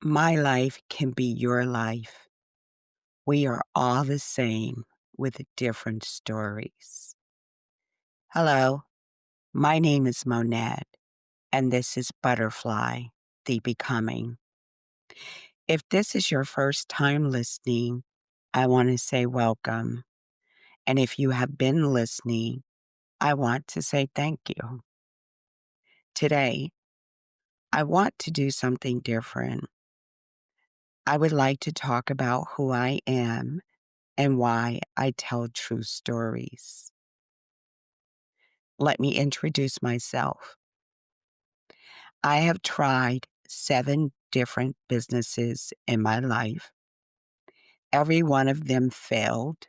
My life can be your life. We are all the same with different stories. Hello, my name is Monette, and this is Butterfly, the Becoming. If this is your first time listening, I want to say welcome. And if you have been listening, I want to say thank you. Today, I want to do something different. I would like to talk about who I am and why I tell true stories. Let me introduce myself. I have tried 7 different businesses in my life. Every one of them failed.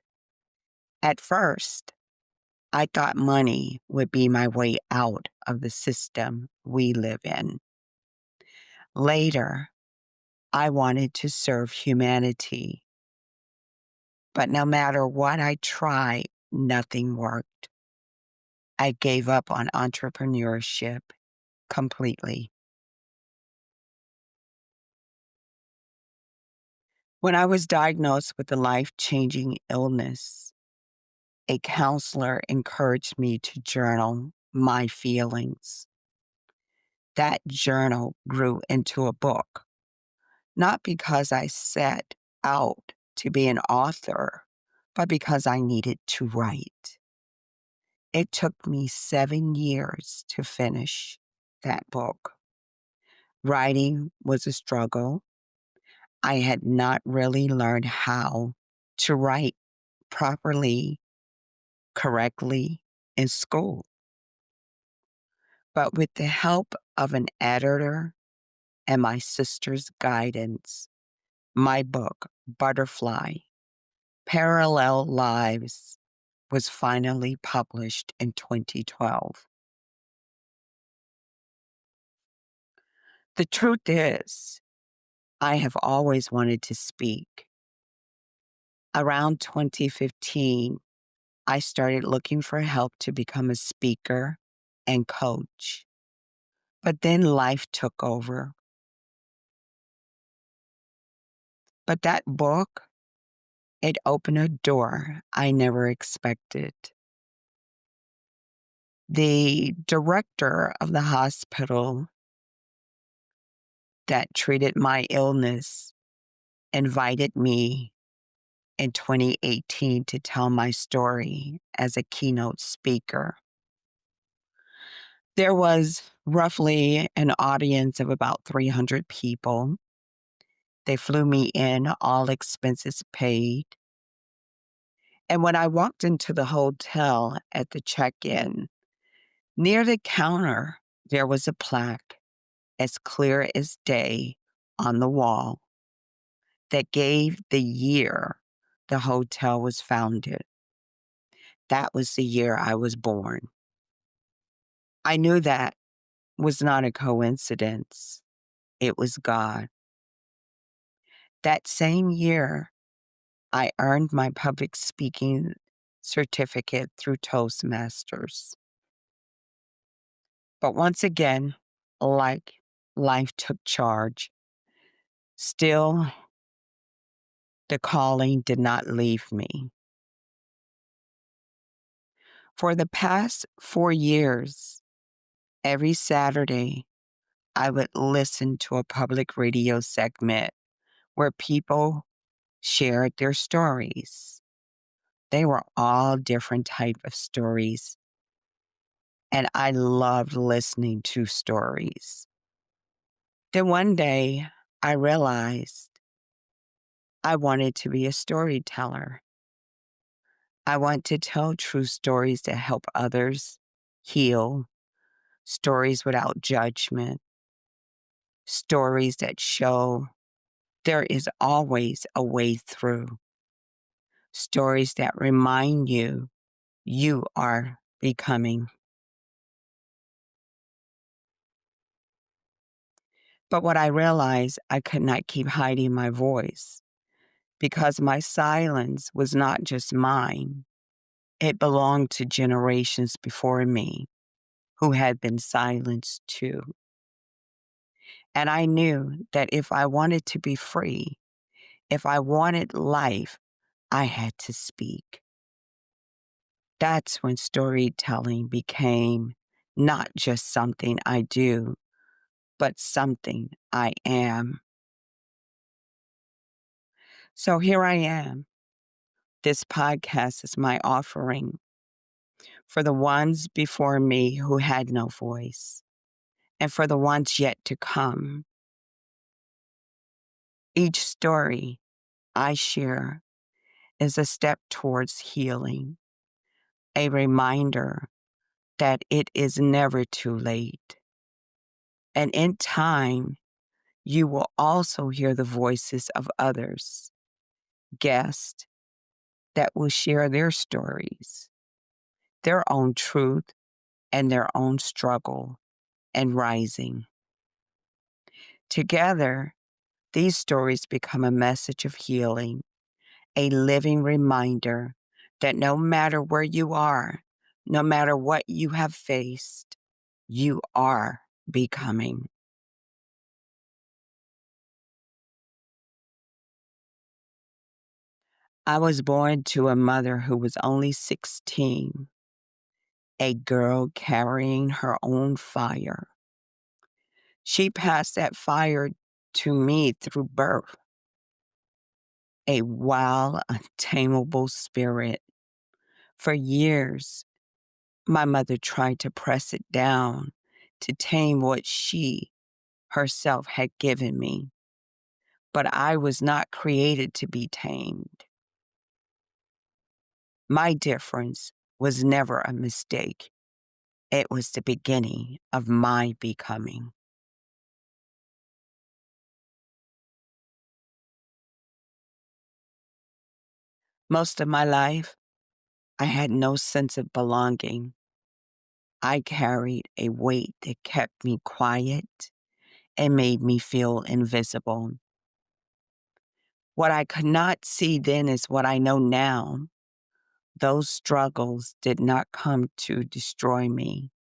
At first, I thought money would be my way out of the system we live in. Later, I wanted to serve humanity. But no matter what I tried, nothing worked. I gave up on entrepreneurship completely. When I was diagnosed with a life-changing illness, a counselor encouraged me to journal my feelings. That journal grew into a book, not because I set out to be an author, but because I needed to write. It took me 7 years to finish that book. Writing was a struggle. I had not really learned how to write properly, correctly in school. But with the help of an editor and my sister's guidance, my book, Butterfly, Parallel Lives, was finally published in 2012. The truth is, I have always wanted to speak. Around 2015, I started looking for help to become a speaker and coach. But then life took over. But that book, it opened a door I never expected. The director of the hospital that treated my illness invited me in 2018 to tell my story as a keynote speaker. There was roughly an audience of about 300 people. They flew me in, all expenses paid. And when I walked into the hotel at the check-in, near the counter, there was a plaque as clear as day on the wall that gave the year the hotel was founded. That was the year I was born. I knew that was not a coincidence. It was God. That same year, I earned my public speaking certificate through Toastmasters. But once again, like life took charge. Still, the calling did not leave me. For the past 4 years, every Saturday, I would listen to a public radio segment where people shared their stories. They were all different type of stories, and I loved listening to stories. Then one day, I realized I wanted to be a storyteller. I want to tell true stories that help others heal, stories without judgment, stories that show there is always a way through, stories that remind you you are becoming. But what I realized, I could not keep hiding my voice because my silence was not just mine. It belonged to generations before me who had been silenced too. And I knew that if I wanted to be free, if I wanted life, I had to speak. That's when storytelling became not just something I do, but something I am. So here I am. This podcast is my offering for the ones before me who had no voice, and for the ones yet to come. Each story I share is a step towards healing, a reminder that it is never too late. And in time, you will also hear the voices of others, guests that will share their stories, their own truth, and their own struggle and rising. Together, these stories become a message of healing, a living reminder that no matter where you are, no matter what you have faced, you are becoming. I was born to a mother who was only 16, a girl carrying her own fire. She passed that fire to me through birth, a wild, untamable spirit. For years, my mother tried to press it down to tame what she herself had given me. But I was not created to be tamed. My difference was never a mistake. It was the beginning of my becoming. Most of my life, I had no sense of belonging. I carried a weight that kept me quiet and made me feel invisible. What I could not see then is what I know now. Those struggles did not come to destroy me.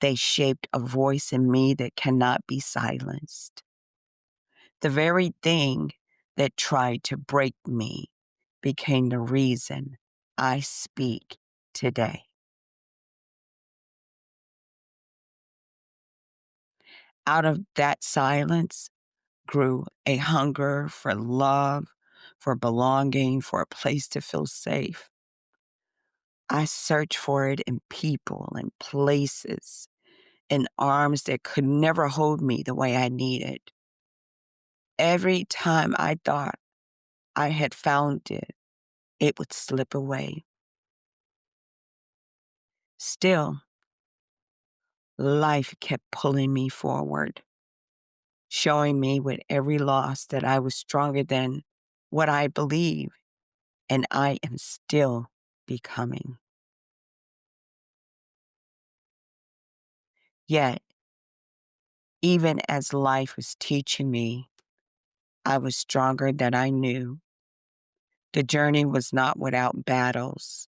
They shaped a voice in me that cannot be silenced. The very thing that tried to break me became the reason I speak today. Out of that silence grew a hunger for love, for belonging, for a place to feel safe. I searched for it in people and places, in arms that could never hold me the way I needed. Every time I thought I had found it, it would slip away. Still, life kept pulling me forward, showing me with every loss that I was stronger than what I believe, and I am still becoming. Yet, even as life was teaching me, I was stronger than I knew. The journey was not without battles.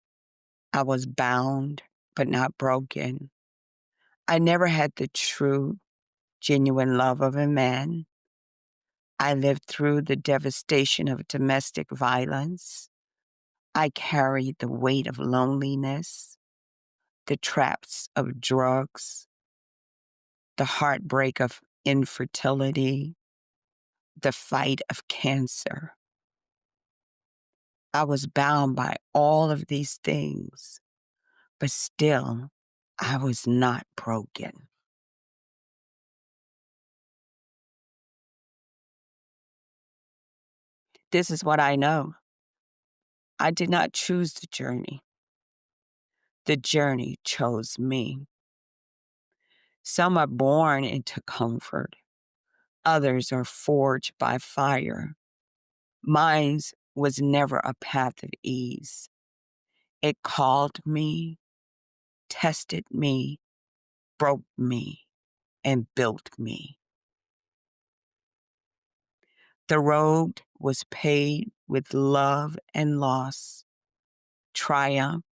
I was bound, but not broken. I never had the true, genuine love of a man. I lived through the devastation of domestic violence. I carried the weight of loneliness, the traps of drugs, the heartbreak of infertility, the fight of cancer. I was bound by all of these things, but still, I was not broken. This is what I know. I did not choose the journey. The journey chose me. Some are born into comfort. Others are forged by fire. Mine was never a path of ease. It called me, tested me, broke me, and built me. The road was paved with love and loss, triumph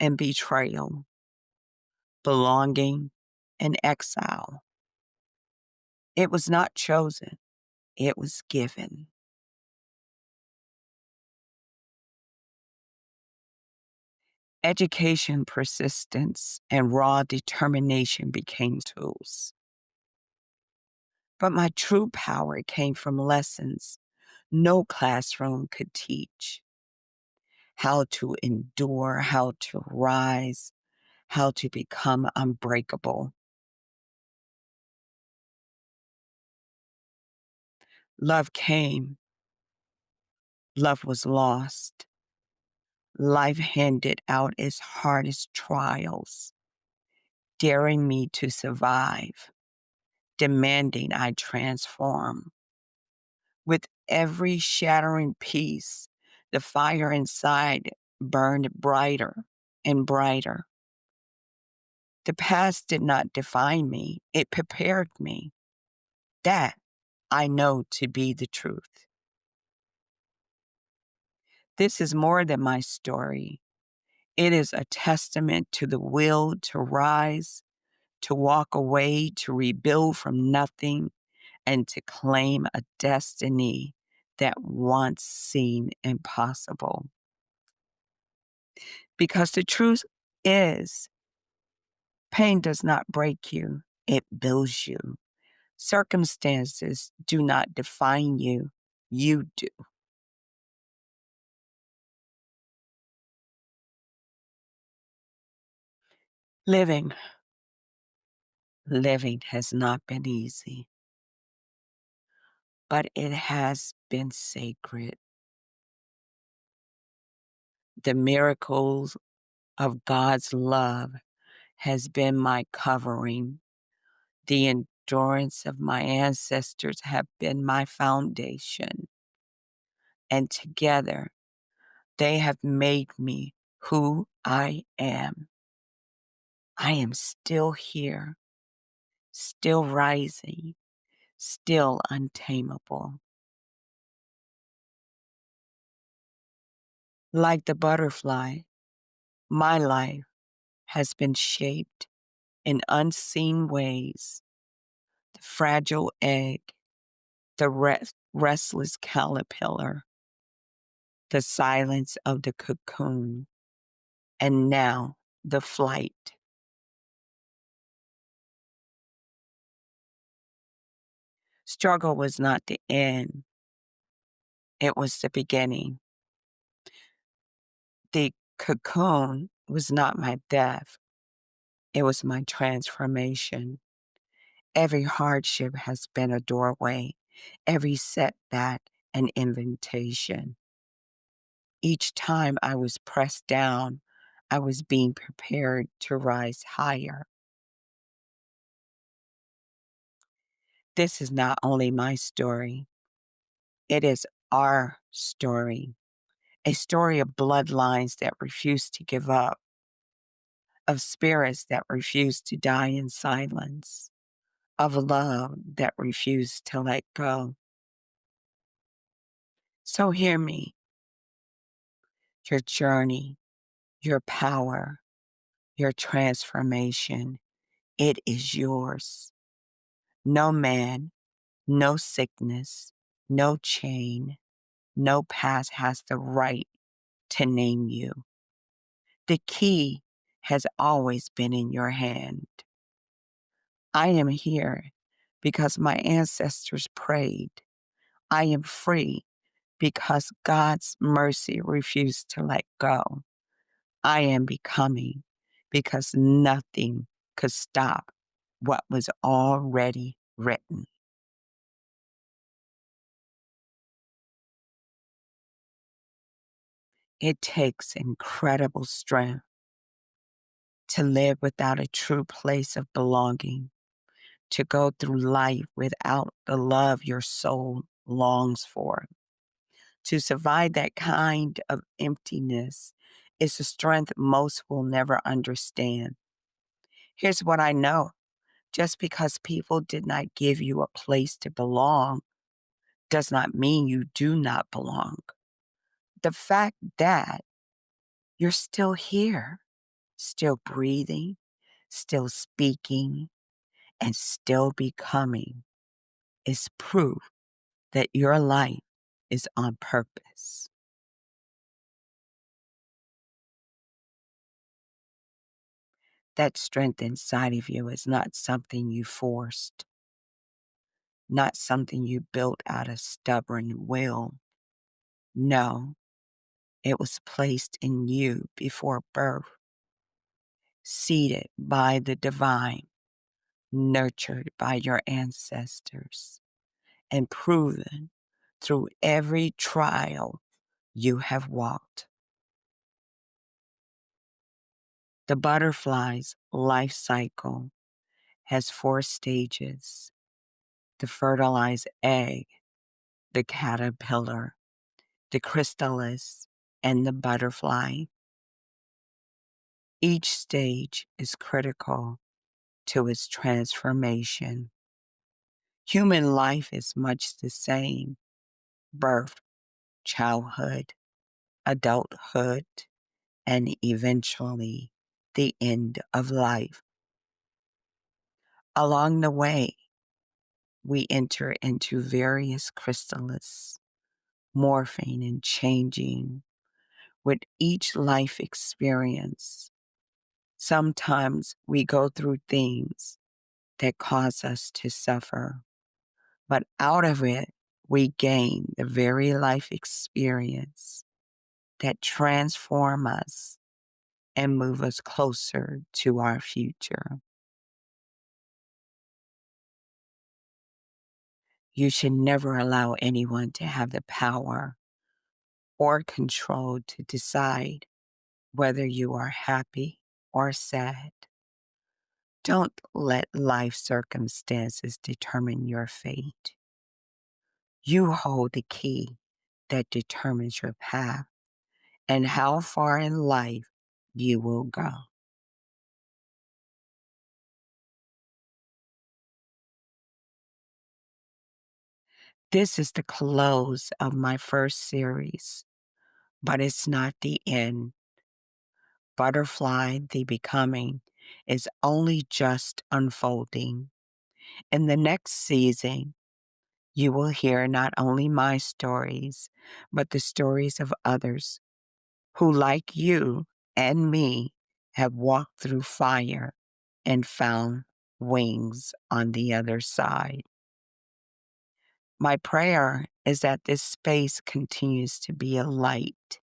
and betrayal, belonging and exile. It was not chosen, it was given. Education, persistence, and raw determination became tools. But my true power came from lessons no classroom could teach: how to endure, how to rise, how to become unbreakable. Love came, love was lost. Life handed out its hardest trials, daring me to survive, demanding I transform. With every shattering piece, the fire inside burned brighter and brighter. The past did not define me, it prepared me. That I know to be the truth. This is more than my story. It is a testament to the will to rise, to walk away, to rebuild from nothing, and to claim a destiny that once seemed impossible. Because the truth is, pain does not break you, it builds you. Circumstances do not define you, you do. Living, living has not been easy, but it has been sacred. The miracles of God's love has been my covering. The endurance of my ancestors have been my foundation. And together, they have made me who I am. I am still here, still rising, still untamable. Like the butterfly, my life has been shaped in unseen ways. The fragile egg, the restless caterpillar, the silence of the cocoon, and now the flight. Struggle was not the end, it was the beginning. The cocoon was not my death, it was my transformation. Every hardship has been a doorway, every setback an invitation. Each time I was pressed down, I was being prepared to rise higher. This is not only my story, it is our story. A story of bloodlines that refuse to give up, of spirits that refuse to die in silence, of love that refused to let go. So hear me, your journey, your power, your transformation, it is yours. No man, no sickness, no chain, no past has the right to name you. The key has always been in your hand. I am here because my ancestors prayed. I am free because God's mercy refused to let go. I am becoming because nothing could stop what was already written. It takes incredible strength to live without a true place of belonging, to go through life without the love your soul longs for. To survive that kind of emptiness is a strength most will never understand. Here's what I know: just because people did not give you a place to belong does not mean you do not belong. The fact that you're still here, still breathing, still speaking, and still becoming is proof that your life is on purpose. That strength inside of you is not something you forced, not something you built out of stubborn will. No, it was placed in you before birth, seeded by the divine, nurtured by your ancestors, and proven through every trial you have walked. The butterfly's life cycle has 4 stages: the fertilized egg, the caterpillar, the chrysalis, and the butterfly. Each stage is critical to its transformation. Human life is much the same: birth, childhood, adulthood, and eventually the end of life. Along the way, we enter into various chrysalises, morphing and changing with each life experience. Sometimes we go through things that cause us to suffer, but out of it, we gain the very life experience that transform us and move us closer to our future. You should never allow anyone to have the power or control to decide whether you are happy or sad. Don't let life circumstances determine your fate. You hold the key that determines your path and how far in life you will go. This is the close of my first series, but it's not the end. Butterfly the Becoming is only just unfolding. In the next season, you will hear not only my stories, but the stories of others who, like you and me, have walked through fire and found wings on the other side. My prayer is that this space continues to be a light,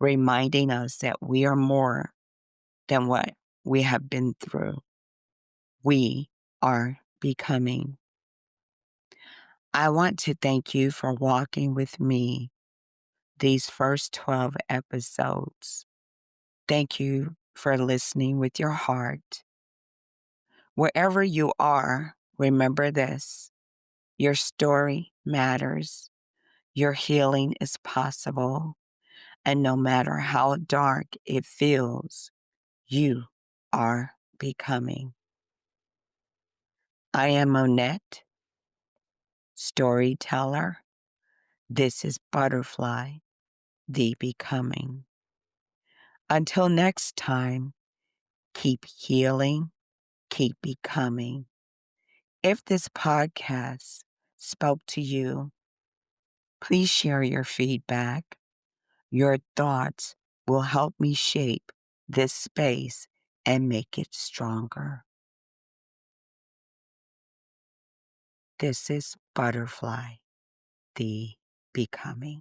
reminding us that we are more than what we have been through. We are becoming. I want to thank you for walking with me these first 12 episodes. Thank you for listening with your heart. Wherever you are, remember this: your story matters, your healing is possible, and no matter how dark it feels, you are becoming. I am Monette, storyteller. This is Butterfly, the Becoming. Until next time, keep healing, keep becoming. If this podcast spoke to you, please share your feedback. Your thoughts will help me shape this space and make it stronger. This is Butterfly, the Becoming.